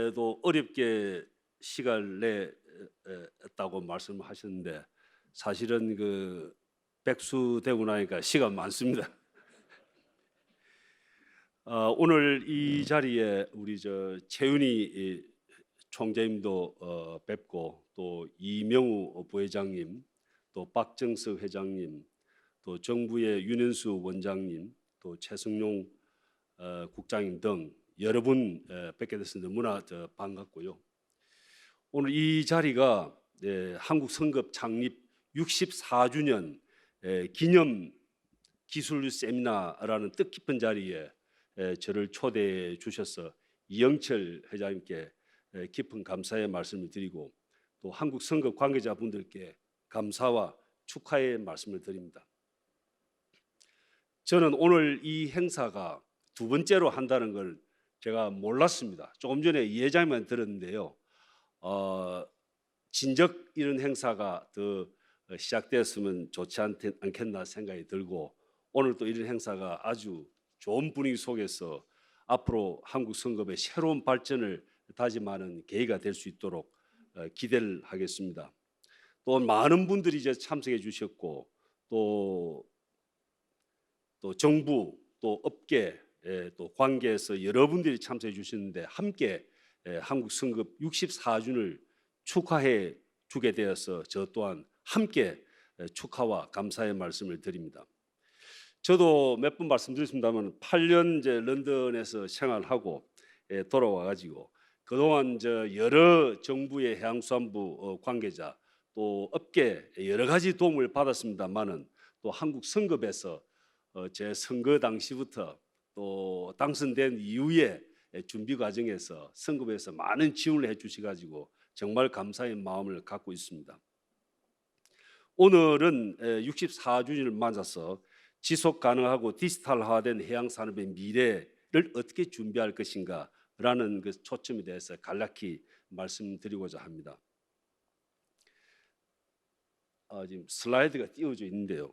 그래도 어렵게 시간을 냈다고 말씀하셨는데 사실은 그 백수 되고 나니까 시간 많습니다. 오늘 이 자리에 우리 최윤희 총재님도 뵙고 또 이명우 부회장님, 또 박정석 회장님, 또 정부의 윤현수 원장님, 또 최승용 국장님 등 여러 분 뵙게 됐습니다. 너무나 반갑고요. 오늘 이 자리가 한국 성급 창립 64주년 기념 기술 세미나라는 뜻깊은 자리에 저를 초대해 주셔서 이영철 회장님께 깊은 감사의 말씀을 드리고 또 한국 성급 관계자분들께 감사와 축하의 말씀을 드립니다. 저는 오늘 이 행사가 두 번째로 한다는 걸 제가 몰랐습니다. 조금 전에 이 회장님만 들었는데요. 진작 이런 행사가 더 시작되었으면 좋지 않겠나 생각이 들고 오늘 또 이런 행사가 아주 좋은 분위기 속에서 앞으로 한국 성급의 새로운 발전을 다짐하는 계기가 될 수 있도록 기대를 하겠습니다. 또 많은 분들이 이제 참석해 주셨고 또 정부 또 업계 또 관계에서 여러분들이 참석해 주셨는데 함께 한국 성급 64주년을 축하해 주게 되어서 저 또한 함께 축하와 감사의 말씀을 드립니다. 저도 몇 번 말씀드렸습니다만 8년 이제 런던에서 생활하고 돌아와 가지고 그동안 여러 정부의 해양수산부 관계자 또 업계 여러 가지 도움을 받았습니다만은 또 한국 성급에서 제 선거 당시부터 또 당선된 이후에 준비 과정에서 성급에서 많은 지원을 해주시 가지고 정말 감사의 마음을 갖고 있습니다. 오늘은 64주년을 맞아서 지속 가능하고 디지털화된 해양산업의 미래를 어떻게 준비할 것인가라는 그 초점에 대해서 간략히 말씀드리고자 합니다. 지금 슬라이드가 띄워져 있는데요.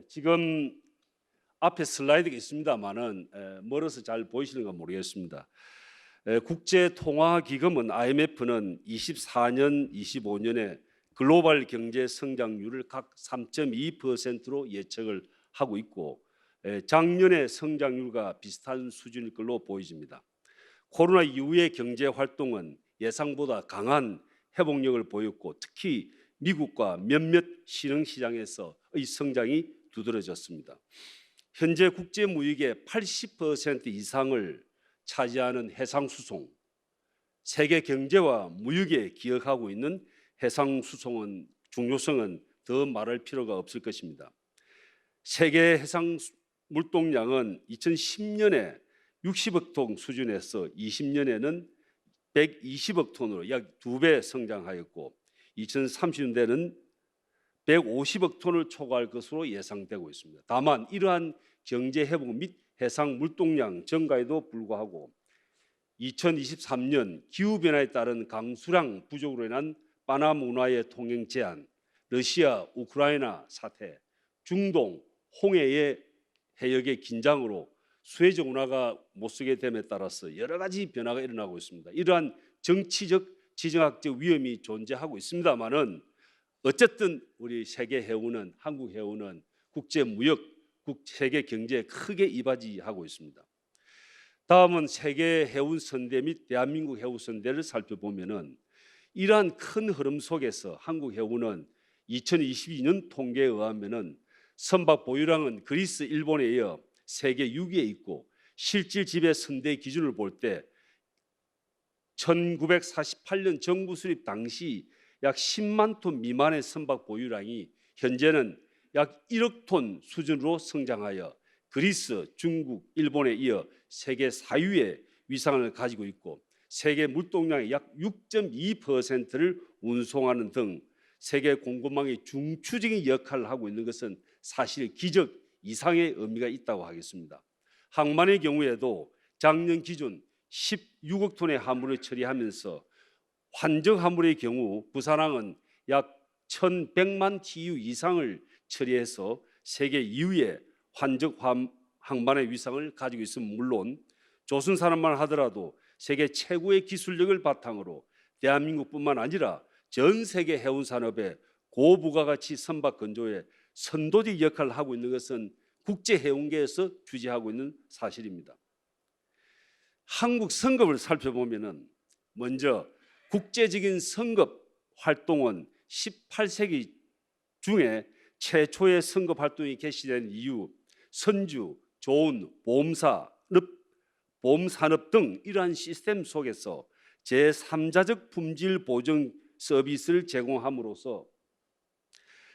지금 앞에 슬라이드가 있습니다만은 멀어서 잘 보이시는가 모르겠습니다. 국제통화기금은 IMF는 24년, 25년에 글로벌 경제 성장률을 각 3.2%로 예측을 하고 있고 작년의 성장률과 비슷한 수준일 걸로 보여집니다. 코로나 이후의 경제 활동은 예상보다 강한 회복력을 보였고 특히 미국과 몇몇 신흥시장에서의 성장이 두드러졌습니다. 현재 국제무역의 80% 이상을 차지하는 해상수송, 세계 경제와 무역에 기여하고 있는 해상수송은 중요성은 더 말할 필요가 없을 것입니다. 세계 해상 물동량은 2010년에 60억 톤 수준에서 20년에는 120억 톤으로 약 2배 성장하였고 2030년대는 150억 톤을 초과할 것으로 예상되고 있습니다. 다만 이러한 경제 회복 및 해상 물동량 증가에도 불구하고 2023년 기후변화에 따른 강수량 부족으로 인한 바나마 운하의 통행 제한, 러시아, 우크라이나 사태, 중동, 홍해의 해역의 긴장으로 수에즈 운하가 못 쓰게 됨에 따라서 여러 가지 변화가 일어나고 있습니다. 이러한 정치적, 지정학적 위험이 존재하고 있습니다만은 어쨌든 우리 세계 해운은 한국 해운은 국제 무역, 세계 경제에 크게 이바지하고 있습니다. 다음은 세계 해운 선대 및 대한민국 해운 선대를 살펴보면은 이러한 큰 흐름 속에서 한국 해운은 2022년 통계에 의하면은 선박 보유량은 그리스, 일본에 이어 세계 6위에 있고 실질 지배 선대 기준을 볼 때 1948년 정부 수립 당시 약 10만 톤 미만의 선박 보유량이 현재는 약 1억 톤 수준으로 성장하여 그리스, 중국, 일본에 이어 세계 4위의 위상을 가지고 있고 세계 물동량의 약 6.2%를 운송하는 등 세계 공급망의 중추적인 역할을 하고 있는 것은 사실 기적 이상의 의미가 있다고 하겠습니다. 항만의 경우에도 작년 기준 16억 톤의 화물을 처리하면서 환적 화물의 경우 부산항은 약 1,100만 TEU 이상을 처리해서 세계 2위의 환적 항만의 위상을 가지고 있으면 물론 조선 사람만 하더라도 세계 최고의 기술력을 바탕으로 대한민국뿐만 아니라 전 세계 해운 산업의 고부가가치 선박 건조에 선도적 역할을 하고 있는 것은 국제 해운계에서 주재하고 있는 사실입니다. 한국 선급을 살펴보면은 먼저 국제적인 선급 활동은 18세기 중에 최초의 선급 활동이 개시된 이후 선주, 조운, 보험산업 등 이러한 시스템 속에서 제3자적 품질 보증 서비스를 제공함으로써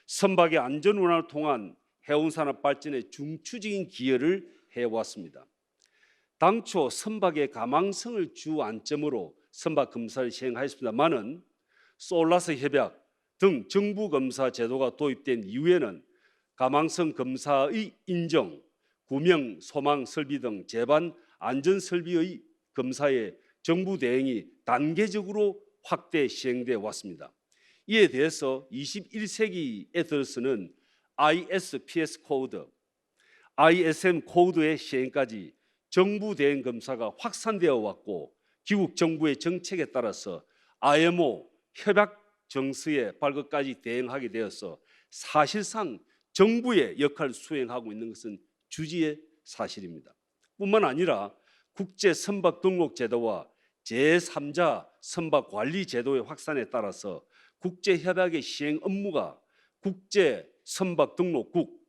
선박의 안전 운항을 통한 해운산업 발전에 중추적인 기여를 해왔습니다. 당초 선박의 가망성을 주 안점으로 선박 검사를 시행하였습니다만은 솔라스 협약 등 정부 검사 제도가 도입된 이후에는 가망성 검사의 인정, 구명, 소망 설비 등 제반 안전 설비의 검사에 정부 대응이 단계적으로 확대 시행돼 왔습니다. 이에 대해서 21세기에 들어서는 ISPS 코드, ISM 코드의 시행까지 정부 대행 검사가 확산되어 왔고 기국 정부의 정책에 따라서 IMO 협약 정서의 발급까지 대응하게 되어서 사실상 정부의 역할을 수행하고 있는 것은 주지의 사실입니다. 뿐만 아니라 국제 선박 등록 제도와 제3자 선박 관리 제도의 확산에 따라서 국제 협약의 시행 업무가 국제 선박 등록국,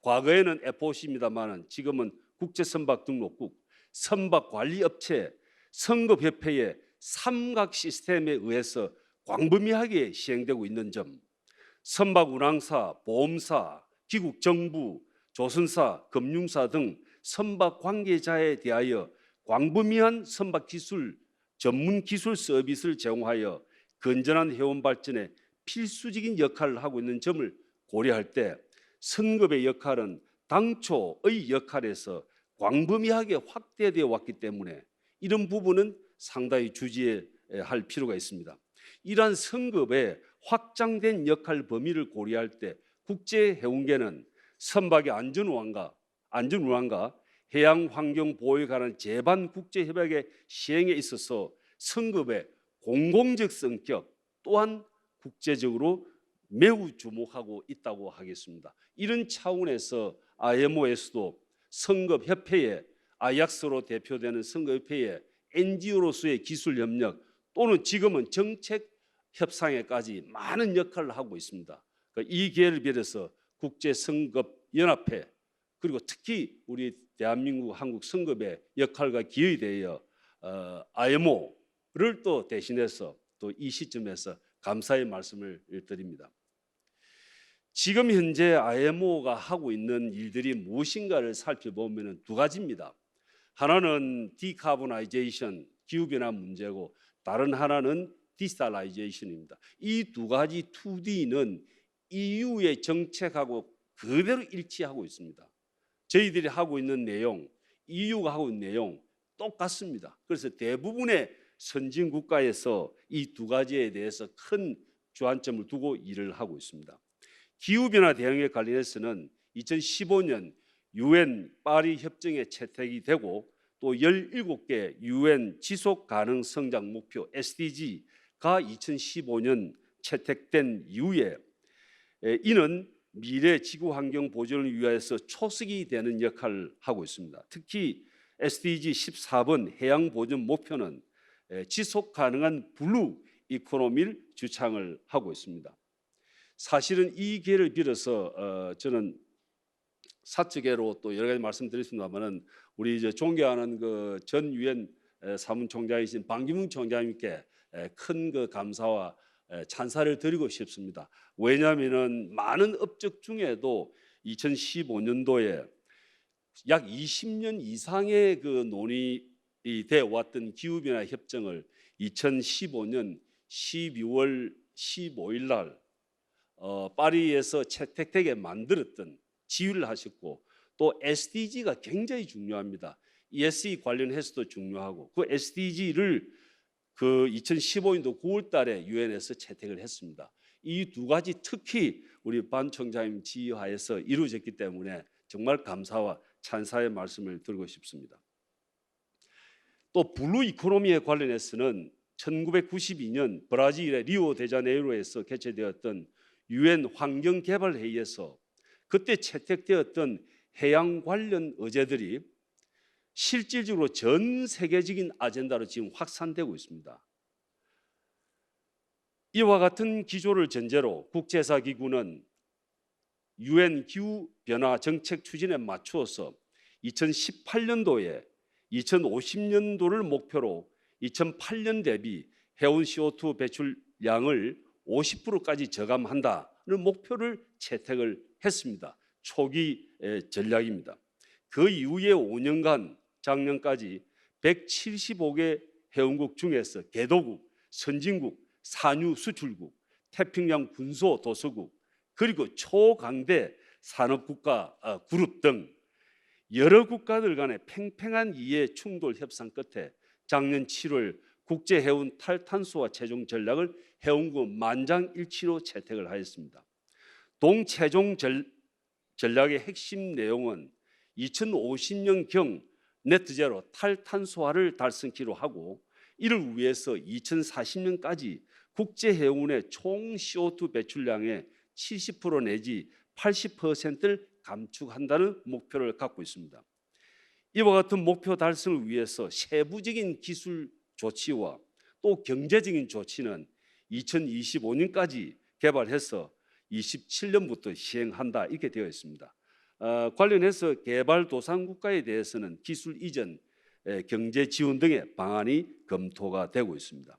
과거에는 FOC입니다만 지금은 국제 선박 등록국, 선박 관리 업체, 선급협회의 삼각 시스템에 의해서 광범위하게 시행되고 있는 점, 선박 운항사, 보험사, 기국 정부, 조선사, 금융사 등 선박 관계자에 대하여 광범위한 선박 기술, 전문 기술 서비스를 제공하여 건전한 해운 발전에 필수적인 역할을 하고 있는 점을 고려할 때 선급의 역할은 당초의 역할에서 광범위하게 확대되어 왔기 때문에 이런 부분은 상당히 주지할 필요가 있습니다. 이러한 선급의 확장된 역할 범위를 고려할 때 국제해운계는 선박의 안전운항과 해양환경보호에 관한 제반 국제협약의 시행에 있어서 선급의 공공적 성격 또한 국제적으로 매우 주목하고 있다고 하겠습니다. 이런 차원에서 IMO에서도 선급협회에 아약스로 대표되는 선급협회의 NGO로서의 기술 협력 또는 지금은 정책 협상에까지 많은 역할을 하고 있습니다. 이 기회를 빌어서 국제선급연합회 그리고 특히 우리 대한민국 한국 선급의 역할과 기여에 대하여 IMO를 또 대신해서 또 이 시점에서 감사의 말씀을 드립니다. 지금 현재 IMO가 하고 있는 일들이 무엇인가를 살펴보면 두 가지입니다. 하나는 디카보나이제이션, 기후변화 문제고 다른 하나는 디지털라이제이션입니다. 이 두 가지 2D는 EU의 정책하고 그대로 일치하고 있습니다. 저희들이 하고 있는 내용, EU가 하고 있는 내용 똑같습니다. 그래서 대부분의 선진 국가에서 이 두 가지에 대해서 큰 주안점을 두고 일을 하고 있습니다. 기후변화 대응에 관련해서는 2015년 UN 파리 협정에 채택이 되고 또 17개 UN 지속 가능 성장 목표 SDG가 2015년 채택된 이후에 이는 미래 지구 환경 보존을 위하여서 초석이 되는 역할을 하고 있습니다. 특히 SDG 14번 해양 보존 목표는 지속 가능한 블루 이코노미를 주창을 하고 있습니다. 사실은 이 기회를 빌어서 저는 사측계로 또 여러 가지 말씀드렸습니다만은 우리 이제 존경하는 그 전 유엔 사무총장이신 반기문 총장님께 큰 그 감사와 찬사를 드리고 싶습니다. 왜냐하면은 많은 업적 중에도 2015년도에 약 20년 이상의 그 논의이 되어 왔던 기후변화 협정을 2015년 12월 15일 날 파리에서 채택되게 만들었던 지휘를 하셨고 또 SDG가 굉장히 중요합니다. ESG 관련해서도 중요하고 그 SDG를 그 2015년도 9월 달에 유엔에서 채택을 했습니다. 이 두 가지 특히 우리 반 총장님 지휘하에서 이루어졌기 때문에 정말 감사와 찬사의 말씀을 드리고 싶습니다. 또 블루 이코노미에 관련해서는 1992년 브라질의 리오데자네이루에서 개최되었던 유엔 환경개발회의에서 그때 채택되었던 해양 관련 의제들이 실질적으로 전 세계적인 아젠다로 지금 확산되고 있습니다. 이와 같은 기조를 전제로 국제사기구는 유엔 기후변화 정책 추진에 맞추어서 2018년도에 2050년도를 목표로 2008년 대비 해운 CO2 배출량을 50%까지 저감한다는 목표를 채택을 했습니다. 초기 전략입니다. 그 이후에 5년간 작년까지 175개 해운국 중에서 개도국, 선진국, 산유 수출국, 태평양 군소 도서국, 그리고 초강대 산업국가 그룹 등 여러 국가들 간의 팽팽한 이해 충돌 협상 끝에 작년 7월 국제해운 탈탄소화 최종 전략을 해운국 만장일치로 채택을 하였습니다. 동최종 전략의 핵심 내용은 2050년경 네트제로 탈탄소화를 달성키로 하고 이를 위해서 2040년까지 국제해운의 총 CO2 배출량의 70% 내지 80%를 감축한다는 목표를 갖고 있습니다. 이와 같은 목표 달성을 위해서 세부적인 기술 조치와 또 경제적인 조치는 2025년까지 개발해서 27년부터 시행한다 이렇게 되어 있습니다. 관련해서 개발도상국가에 대해서는 기술 이전, 경제 지원 등의 방안이 검토가 되고 있습니다.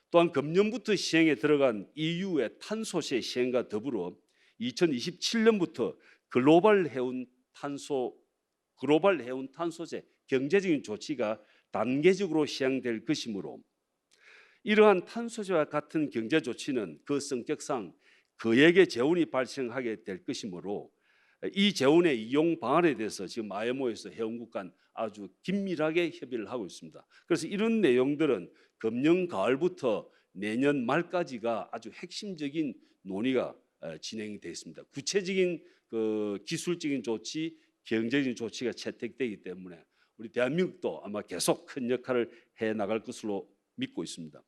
또한 금년부터 시행에 들어간 EU의 탄소세 시행과 더불어 2027년부터 글로벌 해운 탄소세 경제적인 조치가 단계적으로 시행될 것이므로 이러한 탄소세와 같은 경제 조치는 그 성격상 거액의 재원이 발생하게 될 것이므로 이 재원의 이용 방안에 대해서 지금 IMO에서 해운국 간 아주 긴밀하게 협의를 하고 있습니다. 그래서 이런 내용들은 금년 가을부터 내년 말까지가 아주 핵심적인 논의가 진행이 되어 있습니다. 구체적인 기술적인 조치, 경제적인 조치가 채택되기 때문에 우리 대한민국도 아마 계속 큰 역할을 해 나갈 것으로 믿고 있습니다.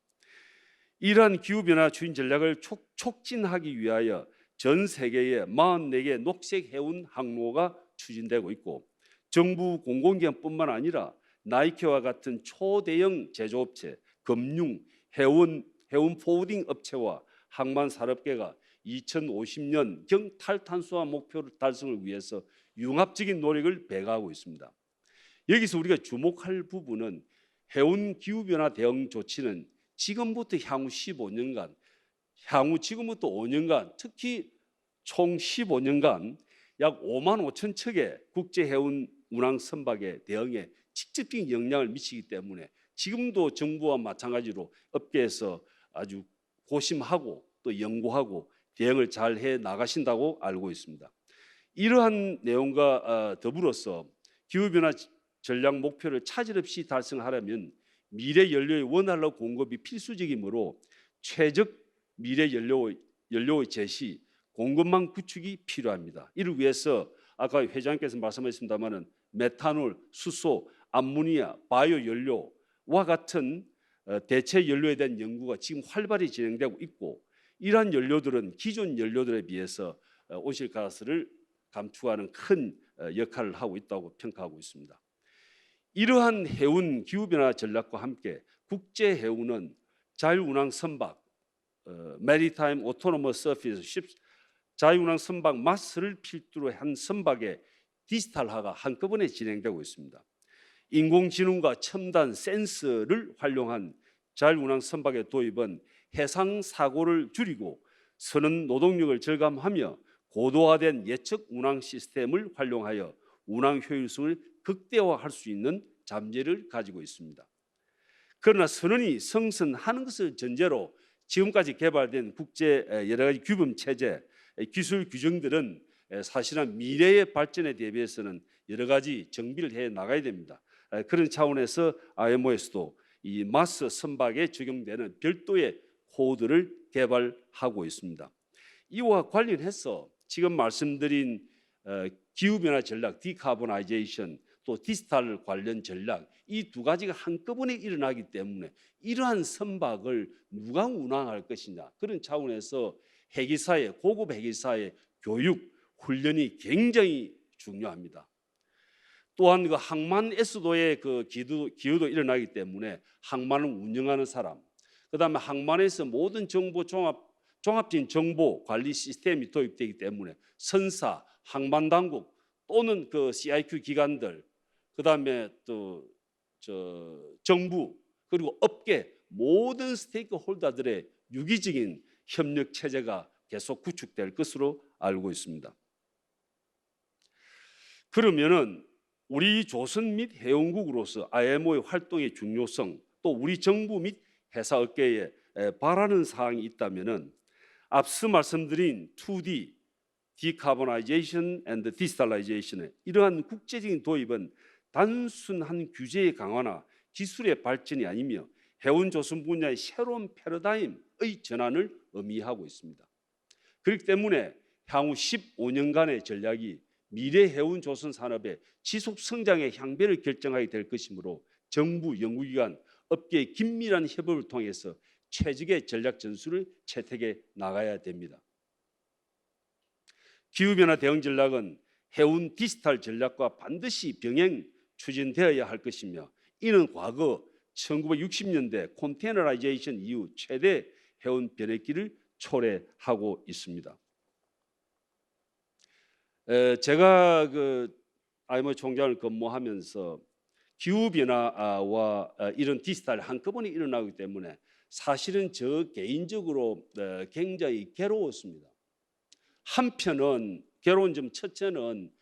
이러한 기후변화 추진 전략을 촉진하기 위하여 전 세계에 44개 녹색 해운 항로가 추진되고 있고 정부 공공기관뿐만 아니라 나이키와 같은 초대형 제조업체, 금융, 해운 포워딩 업체와 항만 산업계가 2050년경 탈탄소화 목표를 달성을 위해서 융합적인 노력을 배가하고 있습니다. 여기서 우리가 주목할 부분은 해운 기후변화 대응 조치는 지금부터 향후 15년간, 지금부터 5년간, 특히 총 15년간 약 5만 5천 척의 국제해운 운항 선박의 대응에 직접적인 영향을 미치기 때문에 지금도 정부와 마찬가지로 업계에서 아주 고심하고 또 연구하고 대응을 잘 해 나가신다고 알고 있습니다. 이러한 내용과 더불어서 기후변화 전략 목표를 차질 없이 달성하려면 미래 연료의 원활한 공급이 필수적이므로 최적 미래 연료의 제시, 공급망 구축이 필요합니다. 이를 위해서 아까 회장님께서 말씀하셨습니다마는 메탄올, 수소, 암모니아, 바이오 연료와 같은 대체 연료에 대한 연구가 지금 활발히 진행되고 있고 이러한 연료들은 기존 연료들에 비해서 온실가스를 감축하는 큰 역할을 하고 있다고 평가하고 있습니다. 이러한 해운 기후변화 전략과 함께 국제해운은 자율운항 선박, Maritime Autonomous Surface Ships, 자율운항 선박 마스를 필두로 한 선박의 디지털화가 한꺼번에 진행되고 있습니다. 인공지능과 첨단 센서를 활용한 자율운항 선박의 도입은 해상 사고를 줄이고 선원 노동력을 절감하며 고도화된 예측 운항 시스템을 활용하여 운항 효율성을 극대화할 수 있는 잠재를 가지고 있습니다. 그러나 선원이 성선하는 것을 전제로 지금까지 개발된 국제 여러 가지 규범 체제, 기술 규정들은 사실은 미래의 발전에 대비해서는 여러 가지 정비를 해 나가야 됩니다. 그런 차원에서 IMO에서도 이 마스 선박에 적용되는 별도의 코드를 개발하고 있습니다. 이와 관련해서 지금 말씀드린 기후변화 전략, 디카보나이제이션, 또 디지털 관련 전략, 이 두 가지가 한꺼번에 일어나기 때문에 이러한 선박을 누가 운항할 것이냐, 그런 차원에서 해기사의 고급 해기사의 교육, 훈련이 굉장히 중요합니다. 또한 그 항만 애수도의 그 기후도 일어나기 때문에 항만을 운영하는 사람, 그다음에 항만에서 모든 정보 종합적인 정보 관리 시스템이 도입되기 때문에 선사, 항만 당국 또는 그 CIQ 기관들, 그다음에 또 정부, 그리고 업계 모든 스테이크 홀더들의 유기적인 협력 체제가 계속 구축될 것으로 알고 있습니다. 그러면은 우리 조선 및 해운국으로서 IMO의 활동의 중요성, 또 우리 정부 및 회사 업계에 바라는 사항이 있다면은 앞서 말씀드린 2D Decarbonization and Digitalization의 이러한 국제적인 도입은 단순한 규제의 강화나 기술의 발전이 아니며 해운 조선 분야의 새로운 패러다임의 전환을 의미하고 있습니다. 그렇기 때문에 향후 15년간의 전략이 미래 해운 조선 산업의 지속 성장의 향배를 결정하게 될 것이므로 정부, 연구기관, 업계의 긴밀한 협업을 통해서 최적의 전략 전술을 채택해 나가야 됩니다. 기후변화 대응 전략은 해운 디지털 전략과 반드시 병행 추진되어야 할 것이며, 이는 과거 1960년대 컨테이너라이제이션 이후 최대 해운 변액기를 초래하고 있습니다. 제가 그 IMO 총장을 근무하면서 기후변화와 이런 디지털 한꺼번에 일어나기 때문에 사실은 저 개인적으로 굉장히 괴로웠습니다. 한편은 괴로운 점 첫째는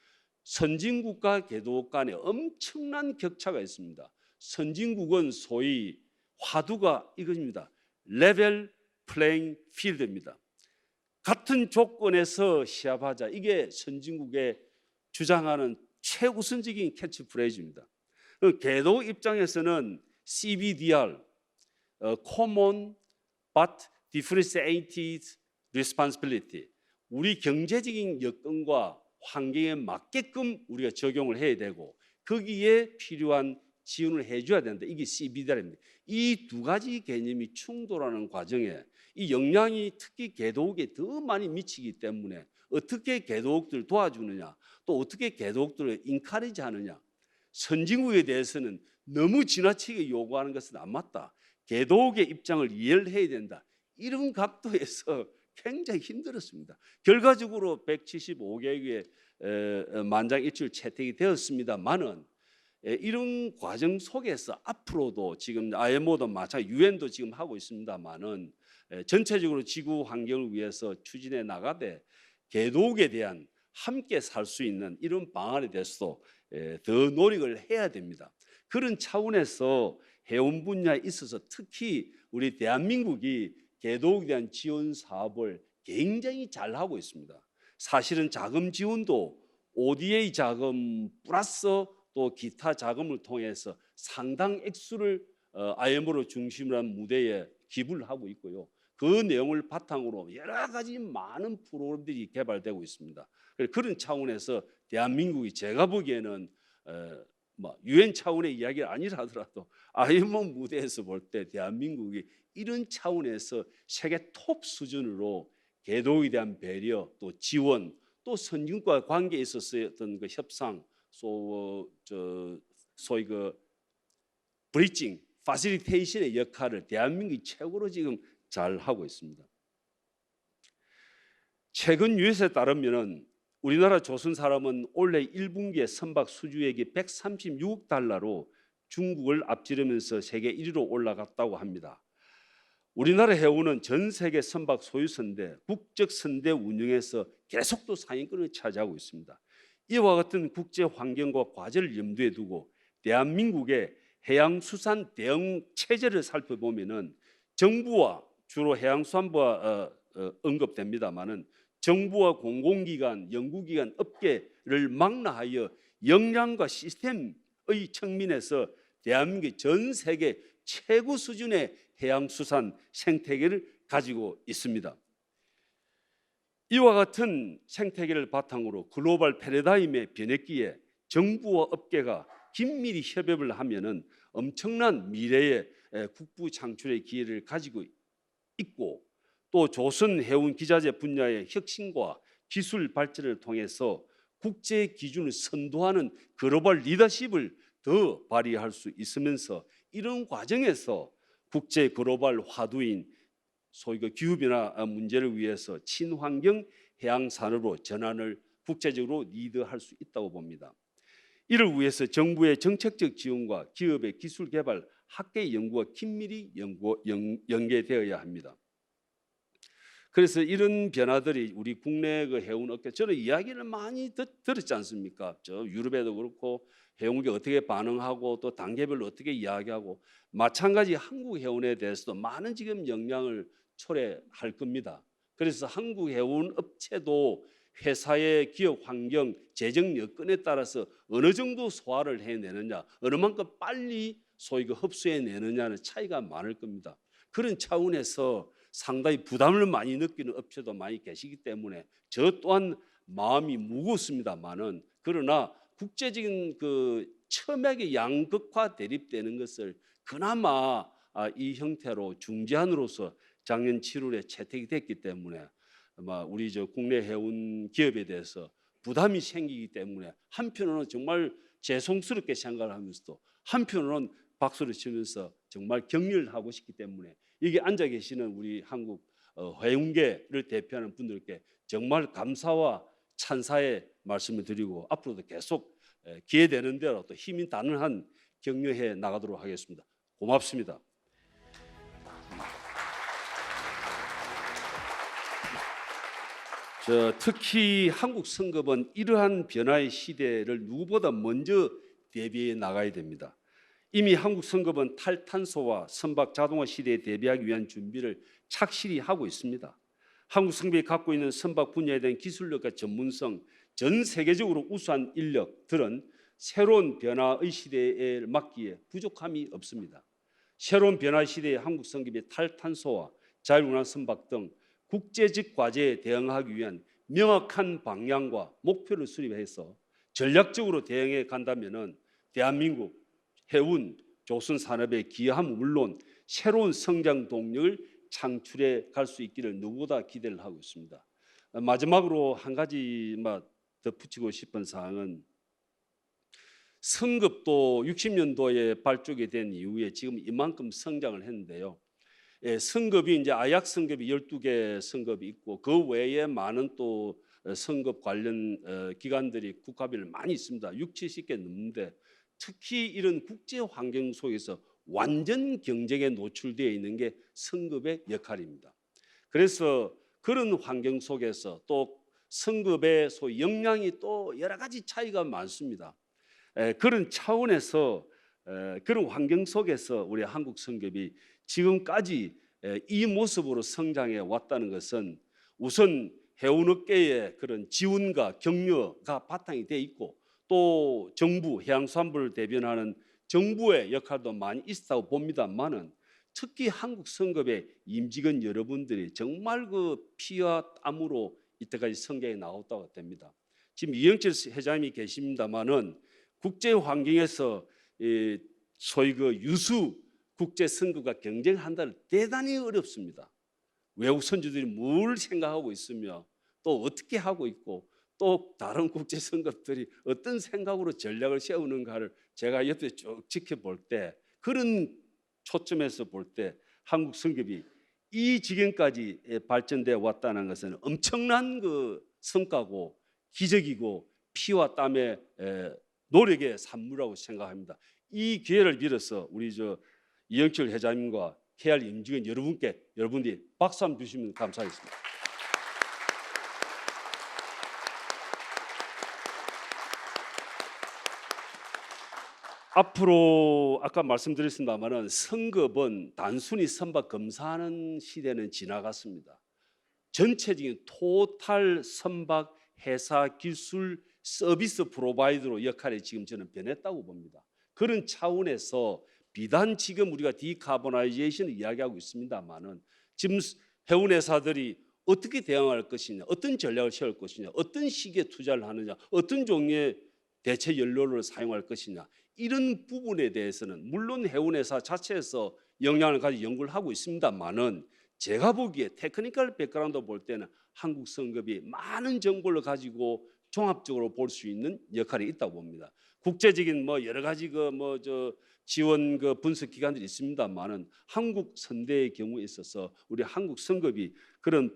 선진국과 개도국 간에 엄청난 격차가 있습니다. 선진국은 소위 화두가 이것입니다. 레벨 플레잉 필드입니다. 같은 조건에서 시합하자, 이게 선진국의 주장하는 최우선적인 캐치프레이즈입니다. 개도국 입장에서는 CBDR, Common but Differentiated Responsibility, 우리 경제적인 여건과 환경에 맞게끔 우리가 적용을 해야 되고 거기에 필요한 지원을 해줘야 된다. 이게 CBDR입니다. 이 두 가지 개념이 충돌하는 과정에 이 영향이 특히 개도국에 더 많이 미치기 때문에 어떻게 개도국들을 도와주느냐, 또 어떻게 개도국들을 인카리지 하느냐, 선진국에 대해서는 너무 지나치게 요구하는 것은 안 맞다, 개도국의 입장을 이해를 해야 된다, 이런 각도에서 굉장히 힘들었습니다. 결과적으로 175개국의 만장일치로 채택이 되었습니다만은 이런 과정 속에서 앞으로도 지금 IMO도 마찬가지, 유엔도 지금 하고 있습니다만은 전체적으로 지구 환경을 위해서 추진해 나가되 개도국에 대한 함께 살 수 있는 이런 방안에 대해서도 더 노력을 해야 됩니다. 그런 차원에서 해운 분야에 있어서 특히 우리 대한민국이 개도국에 대한 지원 사업을 굉장히 잘 하고 있습니다. 사실은 자금 지원도 ODA 자금 플러스 또 기타 자금을 통해서 상당 액수를 IMO로 중심으로 한 무대에 기부를 하고 있고요. 그 내용을 바탕으로 여러 가지 많은 프로그램들이 개발되고 있습니다. 그런 차원에서 대한민국이 제가 보기에는 유엔 차원의 이야기가 아니라 하더라도 IMO 무대에서 볼 때 대한민국이 이런 차원에서 세계 톱 수준으로 개도국에 대한 배려, 또 지원, 또 선진국과 관계에 있어서의 어떤 그 협상, 소위 그 브리징, 파실리테이션의 역할을 대한민국이 최고로 지금 잘 하고 있습니다. 최근 뉴스에 따르면은 우리나라 조선 산업은 올해 1분기에 선박 수주액이 136억 달러로 중국을 앞지르면서 세계 1위로 올라갔다고 합니다. 우리나라 해운은 전 세계 선박 소유선대, 국적 선대 운영에서 계속도 상위권을 차지하고 있습니다. 이와 같은 국제 환경과 과제를 염두에 두고 대한민국의 해양수산 대응 체제를 살펴보면은 정부와 주로 해양수산부가 언급됩니다만은 정부와 공공기관, 연구기관, 업계를 망라하여 역량과 시스템의 측면에서 대한민국이 전 세계 최고 수준의 해양수산 생태계를 가지고 있습니다. 이와 같은 생태계를 바탕으로 글로벌 패러다임의 변했기에 정부와 업계가 긴밀히 협업을 하면은 엄청난 미래의 국부 창출의 기회를 가지고 있고, 또 조선 해운 기자재 분야의 혁신과 기술 발전을 통해서 국제 기준을 선도하는 글로벌 리더십을 더 발휘할 수 있으면서, 이런 과정에서 국제 글로벌 화두인 소위 기후 변화 문제를 위해서 친환경 해양 산업으로 전환을 국제적으로 리드할 수 있다고 봅니다. 이를 위해서 정부의 정책적 지원과 기업의 기술 개발, 학계 연구와 긴밀히 연계되어야 합니다. 그래서 이런 변화들이 우리 국내 해운 업계, 저는 이야기를 많이 들었지 않습니까? 저 유럽에도 그렇고 해운계 어떻게 반응하고 또 단계별로 어떻게 이야기하고, 마찬가지 한국 해운에 대해서도 많은 지금 영향을 초래할 겁니다. 그래서 한국 해운 업체도 회사의 기업 환경, 재정 여건에 따라서 어느 정도 소화를 해내느냐, 어느 만큼 빨리 소위 흡수해내느냐는 차이가 많을 겁니다. 그런 차원에서 상당히 부담을 많이 느끼는 업체도 많이 계시기 때문에 저 또한 마음이 무겁습니다만은, 그러나 국제적인 첨예하게 양극화 대립되는 것을 그나마 이 형태로 중재안으로서 작년 7월에 채택이 됐기 때문에 아마 우리 국내 해운 기업에 대해서 부담이 생기기 때문에 한편으로는 정말 죄송스럽게 생각을 하면서도 한편으로는 박수를 치면서 정말 격려를 하고 싶기 때문에, 여기 앉아 계시는 우리 한국 해운계를 대표하는 분들께 정말 감사와 찬사의 말씀을 드리고, 앞으로도 계속 기회되는 대로 또 힘이 닿는 한 격려해 나가도록 하겠습니다. 고맙습니다. 특히 한국 성급은 이러한 변화의 시대를 누구보다 먼저 대비해 나가야 됩니다. 이미 한국 성급은 탈탄소와 선박 자동화 시대에 대비하기 위한 준비를 착실히 하고 있습니다. 한국 성급이 갖고 있는 선박 분야에 대한 기술력과 전문성, 전 세계적으로 우수한 인력들은 새로운 변화의 시대에 맞기에 부족함이 없습니다. 새로운 변화 시대의 한국 성급이 탈탄소와 자율운항 선박 등 국제적 과제에 대응하기 위한 명확한 방향과 목표를 수립해서 전략적으로 대응해 간다면은 대한민국 해운 조선 산업의 기여함은 물론 새로운 성장 동력을 창출해 갈 수 있기를 누구보다 기대를 하고 있습니다. 마지막으로 한 가지 덧붙이고 싶은 사항은, 성급도 60년도에 발족이 된 이후에 지금 이만큼 성장을 했는데요. 성급이 이제 아약 성급이 12개 성급이 있고, 그 외에 많은 또 성급 관련 기관들이 국가별로 많이 있습니다. 6, 70개 넘는데, 특히 이런 국제 환경 속에서 완전 경쟁에 노출되어 있는 게 성급의 역할입니다. 그래서 그런 환경 속에서 또 성급의 소위 역량이 또 여러 가지 차이가 많습니다. 그런 차원에서 그런 환경 속에서 우리 한국 성급이 지금까지 이 모습으로 성장해 왔다는 것은 우선 해운업계의 그런 지원과 격려가 바탕이 돼 있고, 또 정부, 해양수산부를 대변하는 정부의 역할도 많이 있다고 봅니다만은, 특히 한국 성급의 임직원 여러분들이 정말 피와 땀으로 이때까지 성장해 나왔다고 됩니다. 지금 이영철 회장님이 계십니다만은 국제 환경에서 소위 유수 국제 성급과 경쟁한다는 대단히 어렵습니다. 외국 선주들이 뭘 생각하고 있으며 또 어떻게 하고 있고, 또 다른 국제 성급들이 어떤 생각으로 전략을 세우는가를 제가 옆에 쭉 지켜볼 때, 그런 초점에서 볼 때 한국 성급이 이 지경까지 발전되어 왔다는 것은 엄청난 성과고 기적이고 피와 땀의 노력의 산물이라고 생각합니다. 이 기회를 빌어서 우리 이영철 회장님과 KR 임직원 여러분들이 박수 한번 주시면 감사하겠습니다. 앞으로 아까 말씀드렸습니다만은, 성급은 단순히 선박 검사하는 시대는 지나갔습니다. 전체적인 토탈 선박 회사 기술 서비스 프로바이더로 역할이 지금 저는 변했다고 봅니다. 그런 차원에서 비단 지금 우리가 디카보나이제이션을 이야기하고 있습니다만은, 지금 해운회사들이 어떻게 대응할 것이냐, 어떤 전략을 세울 것이냐, 어떤 시기에 투자를 하느냐, 어떤 종류의 대체 연료를 사용할 것이냐, 이런 부분에 대해서는 물론 해운회사 자체에서 영향을 가지고 연구를 하고 있습니다만은 제가 보기에 테크니컬 백그라운드 볼 때는 한국성급이 많은 정보를 가지고 종합적으로 볼 수 있는 역할이 있다고 봅니다. 국제적인 뭐 여러 가지 지원 분석 기관들이 있습니다만은 한국 선대의 경우에 있어서 우리 한국성급이 그런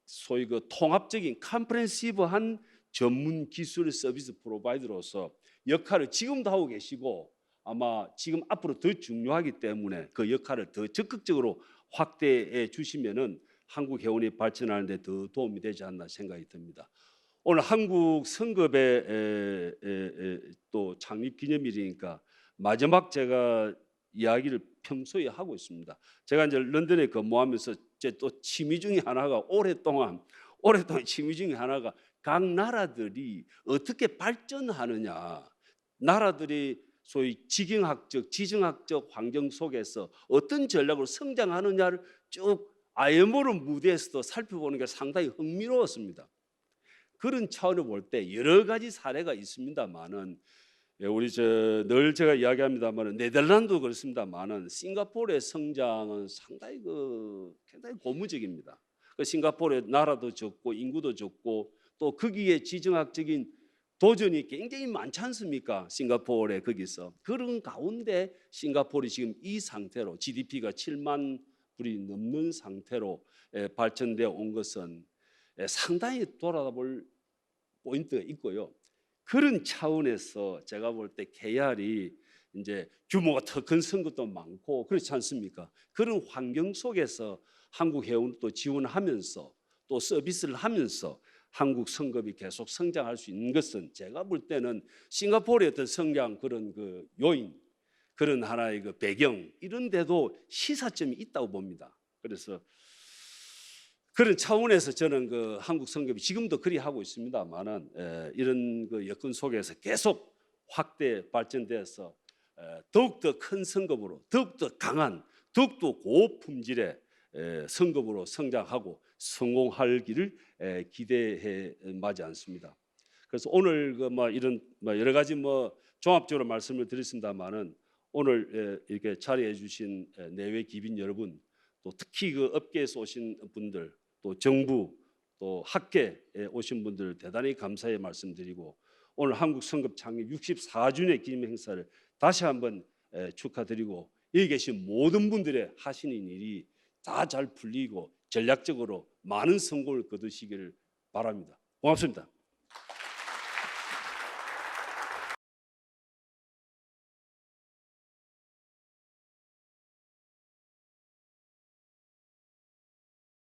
소위 통합적인 컴프레hen시브한 전문 기술 서비스 프로바이더로서 역할을 지금도 하고 계시고 아마 지금 앞으로 더 중요하기 때문에 그 역할을 더 적극적으로 확대해 주시면은 한국 해운이 발전하는 데 더 도움이 되지 않나 생각이 듭니다. 오늘 한국 성급의 또 창립 기념일이니까 마지막 제가 이야기를 평소에 하고 있습니다. 제가 이제 런던에 근무하면서 제 또 취미 중에 하나가 오랫동안 취미 중에 하나가 각 나라들이 어떻게 발전하느냐, 나라들이 소위 지경학적, 지정학적 환경 속에서 어떤 전략으로 성장하느냐를 쭉 IMO 무대에서도 살펴보는 게 상당히 흥미로웠습니다. 그런 차원을 볼 때 여러 가지 사례가 있습니다만은 우리 늘 제가 이야기합니다만은 네덜란드도 그렇습니다만은 싱가포르의 성장은 상당히 굉장히 고무적입니다. 싱가포르의 나라도 적고 인구도 적고 또 거기에 지정학적인 도전이 굉장히 많지 않습니까? 싱가포르에 거기서 그런 가운데 싱가포르이 지금 이 상태로 GDP가 7만 불이 넘는 상태로 발전되어 온 것은 상당히 돌아볼 포인트가 있고요. 그런 차원에서 제가 볼 때 KR이 이제 규모가 더 큰 선것도 많고 그렇지 않습니까? 그런 환경 속에서 한국 해운을 또 지원하면서 또 서비스를 하면서 한국 성급이 계속 성장할 수 있는 것은 제가 볼 때는 싱가포르의 어떤 성장 그런 요인, 그런 하나의 배경 이런 데도 시사점이 있다고 봅니다. 그래서 그런 차원에서 저는 한국 성급이 지금도 그리 하고 있습니다만은 이런 여건 속에서 계속 확대 발전돼서 더욱더 큰 성급으로 더욱더 강한 더욱더 고품질의 성급으로 성장하고 성공할 길을 기대해 마지 않습니다. 그래서 오늘 이런 여러 가지 종합적으로 말씀을 드렸습니다만은 오늘 이렇게 자리해 주신 내외 기빈 여러분 또 특히 업계에서 오신 분들 또 정부 또 학계에 오신 분들 대단히 감사의 말씀드리고 오늘 한국 성급 창립 64주년 기념 행사를 다시 한번 축하드리고 여기 계신 모든 분들의 하시는 일이 다 잘 풀리고 전략적으로 많은 성공을 거두시기를 바랍니다. 고맙습니다.